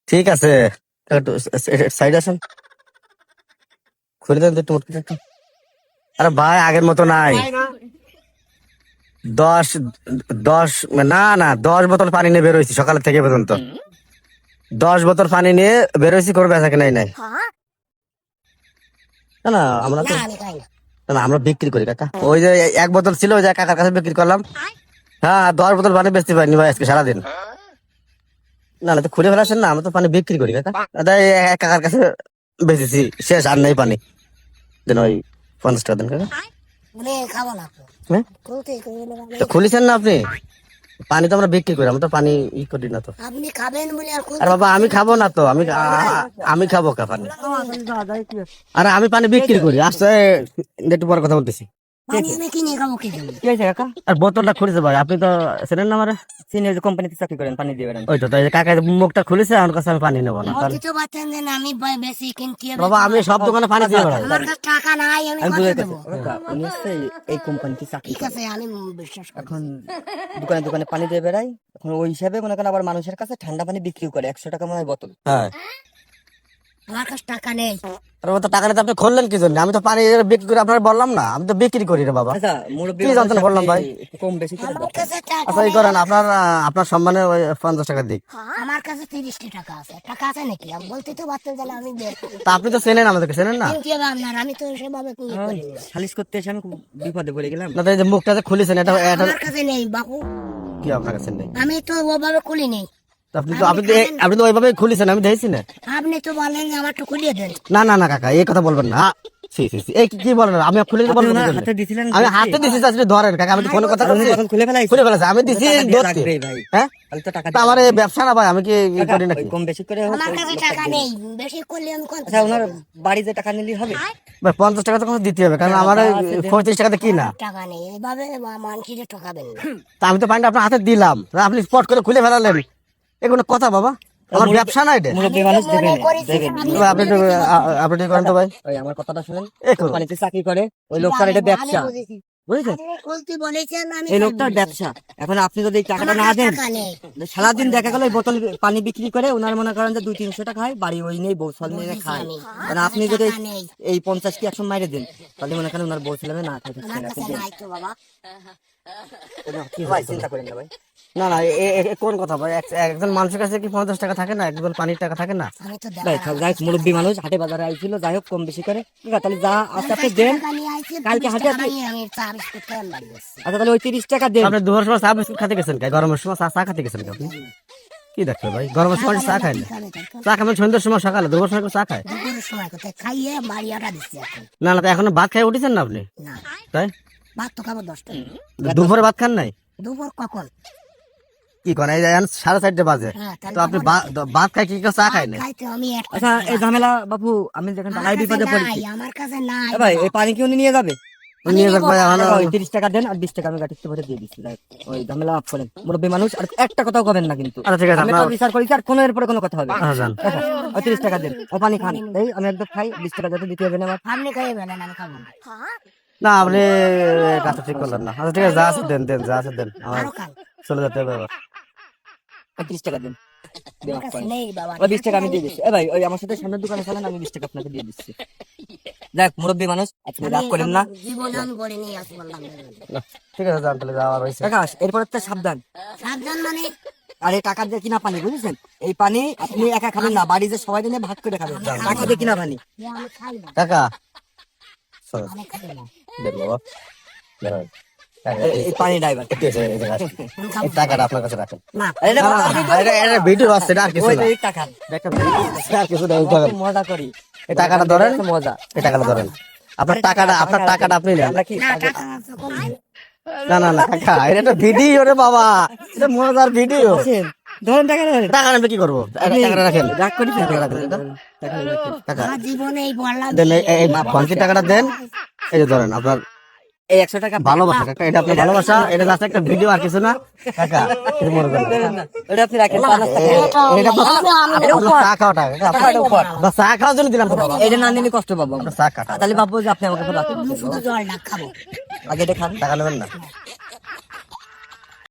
ঠিক আছে, একটু সাইড আসেন, খুলে দেন তো একটু মুটকিটা একটু। আরে ভাই আগের মতো নাই। 10 10 না না 10 বোতল পানি নিয়ে বেরোইছি সকাল থেকে পর্যন্ত। 10 বোতল পানি নিয়ে বেরোইছি, কোনো বেচা কেনাই নাই। না না আমরা তো, না না আমরা বিক্রি করি কাকা। ওই যে 1 বোতল ছিল, ওই যে কাকার কাছে বিক্রি করলাম। হ্যাঁ 10 বোতল পানি বেচতে পারিনি ভাই আজকে সারাদিন। না না তো খুলে ফেলাছেন না, আমরা তো পানি বিক্রি করি কাকা। তাই কাকার কাছে বেচেছি, শেষ আর নেই পানি। দেন ওই 50 টাকা দেন কাকা। হ্যাঁ তো খুলেছেন না আপনি? পানি তো আমরা বিক্রি করি, আমরা তো পানি ই করি না তো। আপনি খাবেন বলে আর আর বাবা আমি খাবো না তো, আমি খাবো কা পানি? আরে আমি পানি বিক্রি করি, আসছে একটু পরে কথা বলতেছি। পানি আমি কিনে খাবো কি জন্য? কি হয়েছে কাকা? আর বোতলটা খুলেছে ভাই, আপনি তো চেনেন না আমারে। সিনিয়র কোম্পানিতে চাকরি করেন, পানি দিয়ে বেড়ান। ওই তো তাই কাকা মুখটা খুলেছে, আমার কাছে আমি পানি নেবো না। আপনি তো বাচ্চান দেন, আমি বেশি কিনতে হবে। বাবা আমি সব দোকানে পানি দিয়ে বেড়াই। আমার কাছে টাকা নাই, আমি আমি কত বুঝে দেবো? গেছি কাকা, উনি হচ্ছে এই কোম্পানিতে চাকরি ঠিক করেন। আছে, আমি বিশ্বাস করি। এখন দোকানে দোকানে পানি দিয়ে বেড়াই। এখন ওই হিসাবে মনে করেন আবার মানুষের কাছে ঠান্ডা পানি বিক্রি করে 100 টাকা মনে হয় বোতল। হ্যাঁ আমার কাছে টাকা নেই। আর ও তো টাকা নিতে আপনি খুললেন কি জন্য? আমি তো পানি বিক্রি করে আপনার বললাম না, আমি তো বিক্রি করি রে বাবা। আচ্ছা মুরব্বী কি জানতেন বললাম ভাই। একটু কম বেশি করে আমার কাছে টাকা আচ্ছা এই করেন, আপনার আপনার সম্মানে ওই 50 টাকা দিক। আমার কাছে 30টা টাকা আছে। টাকা আছে নাকি? আমি বলতে তো বাচ্চান দেন, আমি বের করি। তা আপনি তো চেনেন আমাদেরকে, চেনেন না? কিনতে হবে আপনার, আমি তো সেভাবে কিনে করি না। সালিশ করতে এসে আমি খুব বিপদে পড়ে গেলাম। না তো এই যে মুখটা যে খুলেছেন, এটা এটা আমার কাছে নেই বাবু, কি আপনার কাছে নেই? আমি তো ওভাবে খুলি নেই। তো আপনি তো ওইভাবে খুলেছেন, আমি দেখছি না। আপনি তো বলেন যে আমার তো খুলিয়ে দেন। না না না কাকা এই কথা বলবেন না। সি সি সি এই কি বলেন? আমি খুলে দিতে বলবো আপনি কি ওনার জন্য? হাতে দিছিলেন, আমি হাতে দিছি, আপনি ধরেন কাকা, আমি তো কোনো কথা আপনি বলছি। যখন খুলে ফেলাই খুলে ফেলেছে, আমি দিছি ধরতে। লাগবেই ভাই। হ্যাঁ তাহলে তো টাকা তা আমার এই ব্যবসা না ভাই, আমি কি ই কাকা, করি নাকি? ওই কম বেশি করে হোক, আমার ওই কাছে লোকটা টাকা দিন। নেই, বেশি করলে আমি কত আচ্ছা ওনার বাড়িতে টাকা নিলেই হবে। ভাই 50 টাকা তো কোনো দিতে হবে, কারণ আমার যা আছে দেন। 35 টাকাতে কি না। টাকা নেই, এভাবে মানুষের ঠকাবেন না। তা আমি তো পানিটা আপনার হাতে দিলাম, তা আপনি স্পট করে খুলে ফেলালেন, এগুলো কথা বাবা? আমার ব্যবসা না এটা। মুরব্বী মানুষ দেবেন মনে করেছি দেবেন। আমি- ভাই, আপনি একটু আপনি একটু করেন তো ভাই। ওই আমার কথাটা শুনেন, এই করুন। কোম্পানিতে চাকরি করে ওই লোকটার এটা ব্যবসা, আমি বুঝেছি। বুঝেছেন? আপনি খুলতে বলেছেন, আমি এই লোকটার ব্যবসা। এখন আপনি যদি এই টাকাটা আমার না কাছে দেন, টাকা নেই। সারাদিন দেখা গেল ওই বোতল পানি বিক্রি করে ওনার মনে করেন যে 200-300 টাকা হয়, বাড়ি ওই নেই, বউ ছেলে নিয়ে খায়। আমি। কারণ আপনি যদি টাকা নেই। এই 50 কি 100 মাইরে দেন, তাহলে মনে করেন ওনার বউ ছেলে মেয়ে না খায় আমার কাছে নাই তো বাবা। ভাই চিন্তা করেন না ভাই। না না কোন কথা ভাই? একজন মানুষের কাছে কি 50 টাকা থাকে না? একজন পানির টাকা থাকে না? আমি তো ভাই যাই হোক, মুরব্বী মানুষ হাটে বাজারে আইছিল, যাই হোক কম বেশি করে ঠিক আছে, তাহলে যা আছে আপনি দেন। টাকা নিয়ে আইছি, কালকে 30 হাটে টাকা আপনি- নিয়ে আমি চা বিস্কুট খেয়ে বাড়ি যাচ্ছি। আচ্ছা তাহলে ওই 30 টাকা দেন। আপনি দুপুরের সময় চা বিস্কুট খেতে গেছেন, গরমের সময় চা খেতে গেছেন আপনি? কি দেখতে ভাই, গরমের সময় চা খায় না? চা খাবেন সন্ধ্যের সময়, সকালে, দুপুরের সময় কেউ চা খায়? দুপুরের সময় কোথায় খাইয়ে বাড়ি আটা দিচ্ছি এখন। না না তো এখনো ভাত খাই উঠেছেন না আপনি? না, তাই ভাত তো খাবো 10টা। দুপুরে ভাত খান নাই? দুপুর কখন? কি করেন? এই যে এখন 4:30 বাজে, হ্যাঁ, তাহলে তো আপনি ভাত খাই কি কেউ চা খায় না? খাইতে আমি একটা আচ্ছা এই ঝামেলা বাবু, আমি দেখেন আমার হাই কাছে বিপদে নাই, পড়েছি। আমার কাছে নাই এ ভাই এই পানি কি উনি নিয়ে যাবে? নিয়ে যাক ভাই, আমার ওই 30 টাকা দেন আর 20 টাকা আমি গাড়িতে ভরে দিয়ে দিচ্ছি। যাই হোক, ওই ঝামেলা অফ করেন, মুরব্বী মানুষ আর একটা কথাও কবেন না কিন্তু। আচ্ছা ঠিক আছে, আমি আপনার তো বিচার করেছি আর কোনো এর পরে কোনো কথা হবে না। আচ্ছা যান। আচ্ছা, ওই 30 টাকা দেন, ও পানি খান, এই আমি একদম খাই, 20 টাকা যাতে দিতে হবে না আমার। আপনি খাইয়ে বেলেন, আমি খাবো না। না আপনি কাজটা ঠিক করলেন না। আচ্ছা ঠিক আছে, যা আছে দেন, দেন যা আছে দেন, আমার আরো খান। চলে যেতে হবে আবার। ওই 30 টাকা দেন। দেন আমার কাছে আপনি। নেই বাবা। ওই 20 টাকা আমি দিয়ে দিচ্ছি। এ ভাই ওই আমার সাথে সামনের দোকানে চলেন, আমি 20 টাকা আপনাকে দিয়ে দিচ্ছি। যাক মুরব্বী মানুষ, আপনি রাগ করেন না। জীবনে আমি বড়ি নিয়ে আসি বললাম না। না, ঠিক আছে যান তাহলে, যাওয়ার হয়েছে। কাকা এরপরে তো সাবধান। সাবধান মানে? আর এই টাকা দিয়ে কিনা পানি, বুঝেছেন? এই পানি আপনি একা খাবেন না, বাড়ি যে সবাই দিনে ভাগ করে খাবেন, টাকা দিয়ে কিনা পানি। যে আমি খাই না, কাকা চলো, আমি খাই না। দেন বাবা, দেন। এই পানি ড্রাইভার ঠিক আছে, এই যে রাখেন। এই টাকাটা আপনার কাছে রাখেন। না, এটা ভিডিও আছে, এটা আর কিছু ওই না। যে এই টাকা একটা আর কিছু না, এই টাকা। মজা করি, এই টাকাটা ধরেন, মজা। এই টাকাটা ধরেন। আপনার টাকাটা আপনি নেন। আমরা কি না, টাকা আছে, কম নাই। না না না কাকা, এটা একটা ভিডিও রে বাবা, এটা মজার ভিডিও। আছেন? ধরেন টাকা ধরেন। টাকা নেবে কি করবো? টাকাটা রাখেন। রাগ করিস না, টাকা রাখেন, টাকা আমার জীবনে এই বললাম দেন, এই বাকি টাকাটা দেন। এই যে ধরেন আপনার এই 100 টাকা ভালোবাসা কাকা, এটা আপনার ভালোবাসা, এটা জাস্ট একটা ভিডিও আর কিছু না কাকা। এটা মনে করেন না। এটা আপনি রাখেন 50 টাকা। এটা আপনার চা খাওয়া টাকা কাকা, টাকাটা উপর। বা চা খাওয়ার জন্য দিলাম তো বাবা। এটা না নিলে কষ্ট পাবো আমরা। চা কাটা, তাহলে ভাববো যে আপনি আমাকে রাখেন, শুধু জল না খাবো। আগে এটা খান। টাকা নেবেন না।